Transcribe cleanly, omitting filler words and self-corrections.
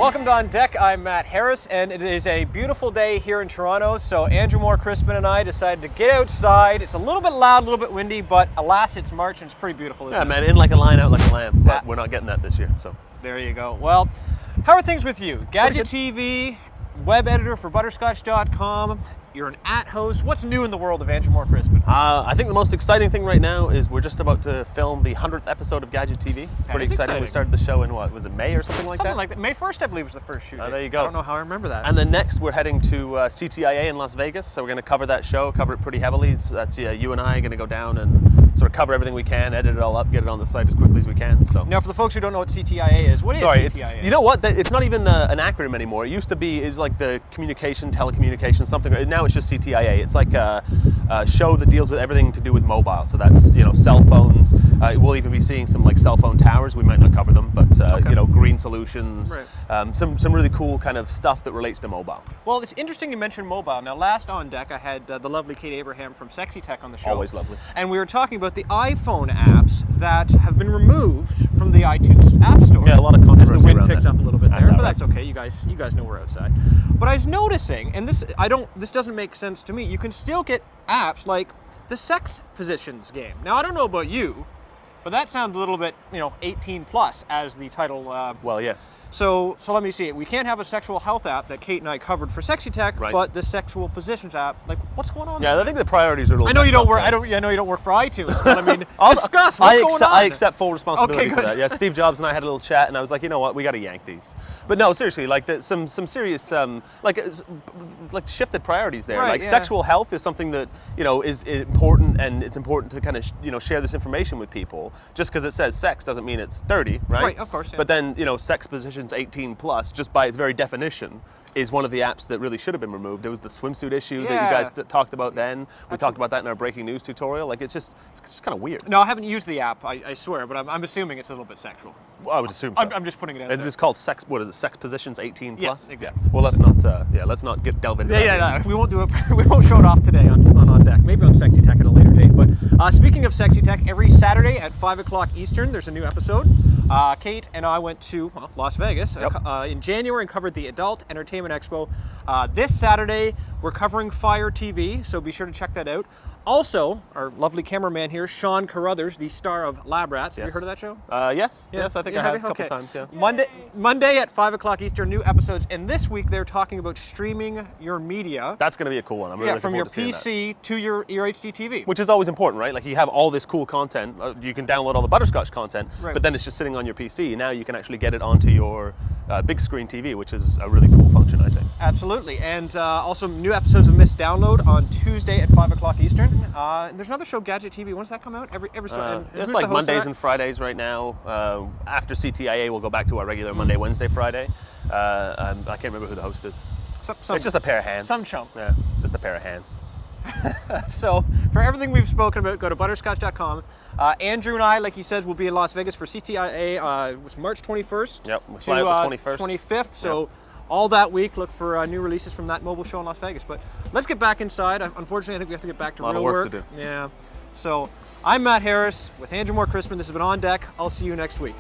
Welcome to On Deck. I'm Matt Harris, and it is a beautiful day here in Toronto. So Andrew Moore-Crispin and I decided to get outside. It's a little bit loud, a little bit windy, but alas, it's March and it's pretty beautiful, isn't it? Man, in like a lion, out like a lamb. But we're not getting that this year, so. There you go. Well, how are things with you? Gadget TV, web editor for Butterscotch.com. You're an host. What's new in the world of Andrew Moore-Crispin? I think the most exciting thing right now is we're just about to film the 100th episode of Gadget TV. It's pretty exciting. We started the show in, what, was it May or something like that? Something like that. May 1st, I believe, was the first shoot. There you go. I don't know how I remember that. And then next, we're heading to CTIA in Las Vegas. So we're going to cover that show, cover it pretty heavily. So that's you and I are going to go down and sort of cover everything we can, edit it all up, get it on the site as quickly as we can. So now, for the folks who don't know what CTIA is, what is CTIA? You know what? It's not even an acronym anymore. It used to be is like the telecommunication, something. Now it's just CTIA. It's like a show that deals with everything to do with mobile. So that's cell phones. We'll even be seeing some like cell phone towers. We might not cover them, but green solutions. Right. Some really cool kind of stuff that relates to mobile. Well, it's interesting you mentioned mobile. Now, last On Deck, I had the lovely Kate Abraham from Sexy Tech on the show. Always lovely. And we were talking about the iPhone apps that have been removed from the iTunes App Store. Yeah, a lot of controversy as the wind around picks that. up a little bit there, but right. that's okay. You guys know we're outside. But I was noticing, and this doesn't make sense to me. You can still get apps like the sex positions game. Now, I don't know about you, but that sounds a little bit, 18 plus as the title. Well, yes. So let me see. We can't have a sexual health app that Kate and I covered for Sexy Tech, right. But the sexual positions app, like, what's going on? Yeah, there? I think the priorities are a little. I know you don't work. there. I know you don't work for iTunes, but I mean, discuss what's going on. I accept full responsibility Okay, for that. Yeah, Steve Jobs and I had a little chat, and I was like, you know what, we got to yank these. But no, seriously, like some serious like shifted priorities there. Right, like yeah. Sexual health is something that is important, and it's important to kind of share this information with people. Just because it says sex doesn't mean it's dirty, right? Right, of course. Yeah. But then sex positions 18 plus, just by its very definition, is one of the apps that really should have been removed. It was the swimsuit issue that you guys talked about then. We talked about that in our breaking news tutorial. Like, it's just kind of weird. No, I haven't used the app, I swear, but I'm assuming it's a little bit sexual. Well, I would assume so. I'm just putting it out It's there. just called sex. What is it? Sex positions 18 plus. Yeah, exactly. Well, let's not. Let's not delve into that. Yeah. We won't do it. We won't show it off today on Deck. Maybe on Sexy Tech at a later date. But speaking of Sexy Tech, every Saturday at 5 o'clock Eastern, there's a new episode. Kate and I went to Las Vegas in January and covered the Adult Entertainment Expo. This Saturday, we're covering Fire TV, so be sure to check that out. Also, our lovely cameraman here, Sean Carruthers, the star of Lab Rats. Have you heard of that show? Yes. Yeah. Yes, I think I have a couple times, yeah. Monday at 5 o'clock Eastern, new episodes. And this week, they're talking about streaming your media. That's going to be a cool one. I'm really looking from your forward to seeing PC to your HD TV. Which is always important, right? Like, you have all this cool content. You can download all the Butterscotch content, right. But then it's just sitting on your PC. Now you can actually get it onto your big screen TV, which is a really cool function, I think. Absolutely. And also new episodes of Missed Download on Tuesday at 5 o'clock Eastern. There's another show, Gadget TV. When does that come out? Every it's like Mondays and Fridays right now. After CTIA, we'll go back to our regular Monday, Wednesday, Friday. I can't remember who the host is. It's just a pair of hands. Some chump. Yeah, just a pair of hands. So for everything we've spoken about, go to Butterscotch.com. Andrew and I, like he says, will be in Las Vegas for CTIA. It's March 21st. Yep, we'll fly out the 21st. 25th. So all that week, look for new releases from that mobile show in Las Vegas. But let's get back inside. Unfortunately, I think we have to get back to real work. A lot of work to do. Yeah. So I'm Matt Harris with Andrew Moore-Crispin. This has been On Deck. I'll see you next week.